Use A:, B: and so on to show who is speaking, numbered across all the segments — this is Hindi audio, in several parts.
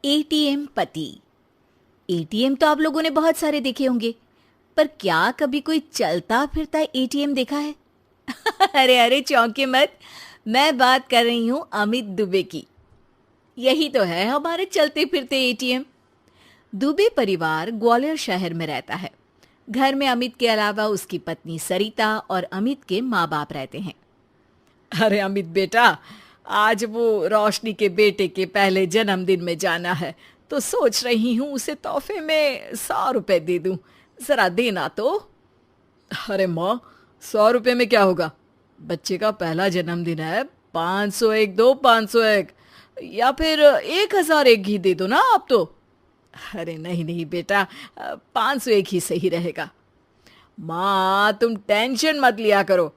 A: एटीएम पति। एटीएम तो आप लोगों ने बहुत सारे देखे होंगे, पर क्या कभी कोई चलता फिरता एटीएम देखा है? अरे अरे चौंके मत, मैं बात कर रही हूँ अमित दुबे की। यही तो है हमारे चलते फिरते एटीएम। दुबे परिवार ग्वालियर शहर में रहता है। घर में अमित के अलावा उसकी पत्नी सरिता और अमित के माँ बाप रहते हैं।
B: अरे अमित बेटा, आज वो रोशनी के बेटे के पहले जन्मदिन में जाना है, तो सोच रही हूँ उसे तोहफे में 100 रुपए दे दूँ। जरा देना तो। अरे माँ, 100 रुपए में क्या होगा? बच्चे का पहला जन्मदिन है। 501 दो, 501, या फिर 1001 ही दे दो ना आप तो। अरे नहीं नहीं बेटा, 501 ही सही रहेगा। माँ तुम टेंशन मत लिया करो,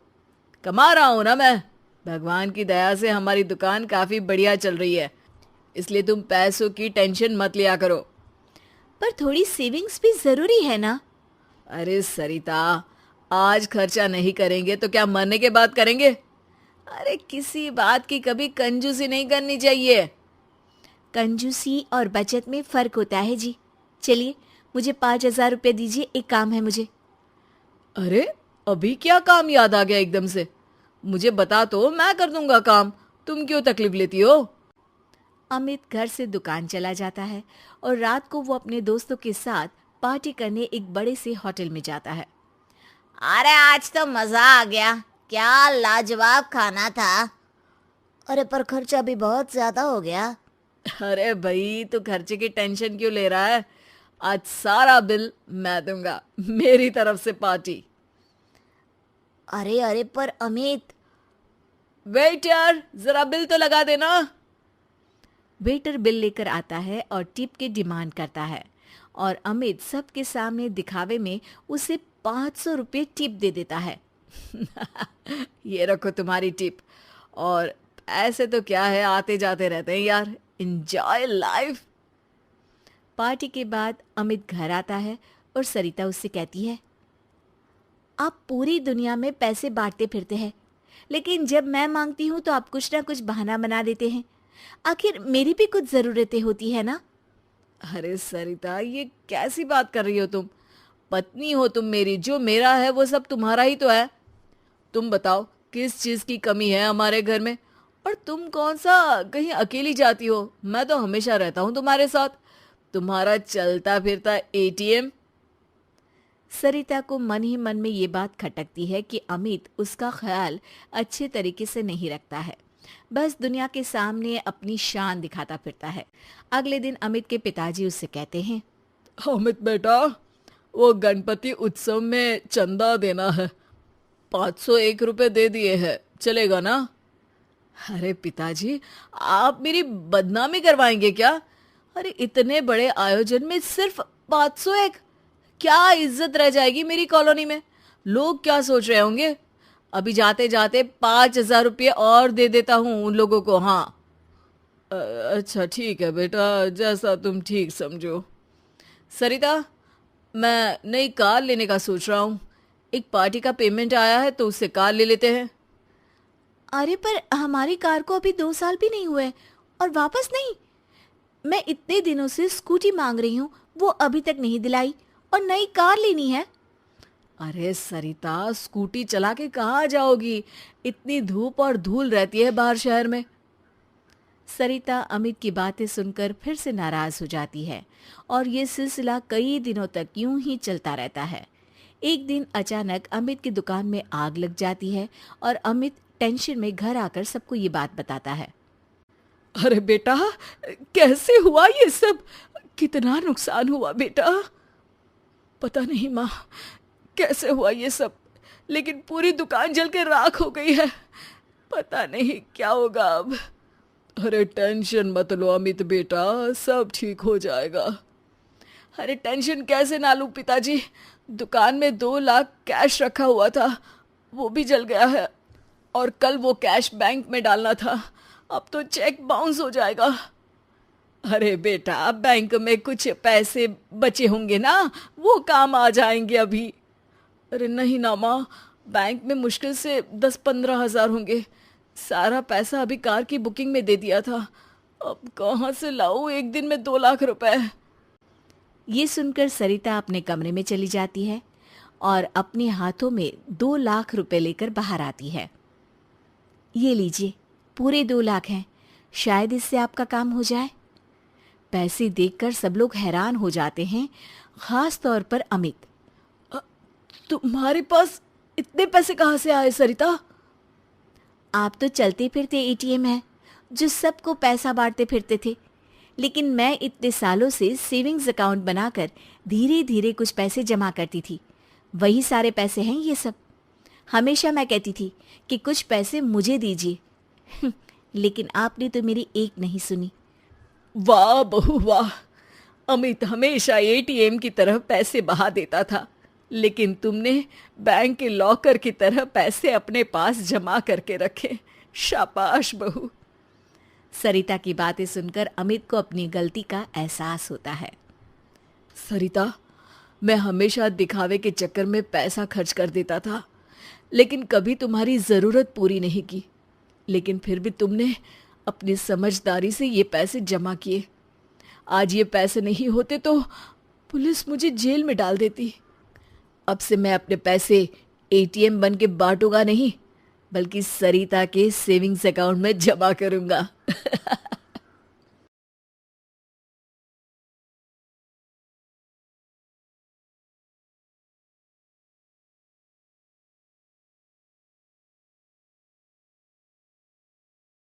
B: कमा रहा हूं ना मैं। भगवान की दया से हमारी दुकान काफी बढ़िया चल रही है, इसलिए तुम पैसों की टेंशन मत लिया करो।
A: पर थोड़ी सेविंग्स भी जरूरी है ना?
B: अरे सरिता, आज खर्चा नहीं करेंगे तो क्या मरने के बाद करेंगे? अरे किसी बात की कभी कंजूसी नहीं करनी चाहिए।
A: कंजूसी और बचत में फर्क होता है जी। चलिए, मुझे 5,000 रुपये दीजिए, एक काम है मुझे।
B: अरे अभी क्या काम याद आ गया एकदम से? मुझे बता तो मैं कर दूंगा काम, तुम क्यों तकलीफ लेती हो?
A: अमित घर से दुकान चला जाता है और रात को वो अपने दोस्तों के साथ पार्टी करने एक बड़े से होटल में जाता है।
C: अरे आज तो मजा आ गया, क्या लाजवाब खाना था। अरे पर खर्चा भी बहुत ज्यादा हो गया।
B: अरे भाई, तू खर्चे की टेंशन क्यों ले रहा है? आज सारा बिल मैं दूंगा, मेरी तरफ से पार्टी।
C: अरे अरे पर अमित।
B: वेटर, जरा बिल तो लगा देना।
A: वेटर बिल लेकर आता है और टिप की डिमांड करता है और अमित सबके सामने दिखावे में उसे 500 रुपये टिप दे देता है।
B: ये रखो तुम्हारी टिप। और ऐसे तो क्या है, आते जाते रहते हैं यार, एंजॉय लाइफ।
A: पार्टी के बाद अमित घर आता है और सरिता उससे कहती है, आप पूरी दुनिया में पैसे बांटते फिरते हैं, लेकिन जब मैं मांगती हूँ तो आप कुछ ना कुछ बहाना बना देते हैं। आखिर मेरी भी कुछ ज़रूरतें होती है ना?
B: अरे सरिता, ये कैसी बात कर रही हो तुम? पत्नी हो तुम मेरी, जो मेरा है वो सब तुम्हारा ही तो है। तुम बताओ किस चीज़ की कमी है हमारे घर में? और तुम कौन सा कहीं अकेली जाती हो? मैं तो हमेशा रहता हूँ तुम्हारे साथ। तुम्हारा चलता फिरता एटीएम।
A: सरिता को मन ही मन में ये बात खटकती है कि अमित उसका ख्याल अच्छे तरीके से नहीं रखता है, बस दुनिया के सामने अपनी शान दिखाता फिरता है। अगले दिन अमित के पिताजी उससे कहते हैं,
B: अमित बेटा, वो गणपति उत्सव में चंदा देना है। 501 रुपए दे दिए हैं, चलेगा ना? अरे पिताजी, आप मेरी बदनामी करवाएंगे क्या? अरे इतने बड़े आयोजन में सिर्फ 501? क्या इज्जत रह जाएगी मेरी कॉलोनी में? लोग क्या सोच रहे होंगे? अभी जाते जाते 5,000 रुपये और दे देता हूँ उन लोगों को। हाँ अच्छा ठीक है बेटा, जैसा तुम ठीक समझो। सरिता, मैं नई कार लेने का सोच रहा हूँ। एक पार्टी का पेमेंट आया है तो उससे कार ले लेते हैं।
A: अरे पर हमारी कार को अभी 2 साल भी नहीं हुए और वापस नहीं। मैं इतने दिनों से स्कूटी मांग रही हूँ, वो अभी तक नहीं दिलाई, और नई कार लेनी है।
B: अरे सरिता, स्कूटी चला के कहाँ जाओगी? इतनी धूप और धूल रहती है बाहर शहर में।
A: सरिता अमित की बातें सुनकर फिर से नाराज हो जाती है और ये सिलसिला कई दिनों तक यूं ही चलता रहता है। एक दिन अचानक अमित की दुकान में आग लग जाती है और अमित टेंशन में घर आकर सबको ये बात बताता है।
B: अरे बेटा, कैसे हुआ ये सब? कितना नुकसान हुआ बेटा? पता नहीं माँ, कैसे हुआ ये सब, लेकिन पूरी दुकान जल के राख हो गई है। पता नहीं क्या होगा अब। अरे टेंशन मत लो अमित बेटा, सब ठीक हो जाएगा। अरे टेंशन कैसे ना लूं पिताजी? दुकान में 2 लाख कैश रखा हुआ था, वो भी जल गया है। और कल वो कैश बैंक में डालना था, अब तो चेक बाउंस हो जाएगा। अरे बेटा, बैंक में कुछ पैसे बचे होंगे ना, वो काम आ जाएंगे अभी। अरे नहीं ना माँ, बैंक में मुश्किल से 10-15 हज़ार होंगे। सारा पैसा अभी कार की बुकिंग में दे दिया था, अब कहाँ से लाऊं एक दिन में 2 लाख रुपए?
A: ये सुनकर सरिता अपने कमरे में चली जाती है और अपने हाथों में 2 लाख रुपए लेकर बाहर आती है। ये लीजिए, पूरे 2 लाख हैं, शायद इससे आपका काम हो जाए। पैसे देखकर सब लोग हैरान हो जाते हैं, खास तौर पर अमित।
B: तुम्हारे पास इतने पैसे कहाँ से आए सरिता?
A: आप तो चलते फिरते एटीएम हैं जो सबको पैसा बांटते फिरते थे, लेकिन मैं इतने सालों से सेविंग्स अकाउंट बनाकर धीरे धीरे कुछ पैसे जमा करती थी। वही सारे पैसे हैं ये सब। हमेशा मैं कहती थी कि कुछ पैसे मुझे दीजिए लेकिन आपने तो मेरी एक नहीं सुनी।
B: वाह बहू वाह, अमित हमेशा एटीएम की तरह पैसे बहा देता था, लेकिन तुमने बैंक के लॉकर की तरह पैसे अपने पास जमा करके रखे। शाबाश बहू।
A: सरिता की बातें सुनकर अमित को अपनी गलती का एहसास होता है।
B: सरिता, मैं हमेशा दिखावे के चक्कर में पैसा खर्च कर देता था, लेकिन कभी तुम्हारी ज़रूरत पूरी नहीं की। लेकिन फिर भी तुमने अपनी समझदारी से ये पैसे जमा किए। आज ये पैसे नहीं होते तो पुलिस मुझे जेल में डाल देती। अब से मैं अपने पैसे एटीएम बन के बांटूंगा नहीं, बल्कि सरिता के सेविंग्स अकाउंट में जमा करूंगा।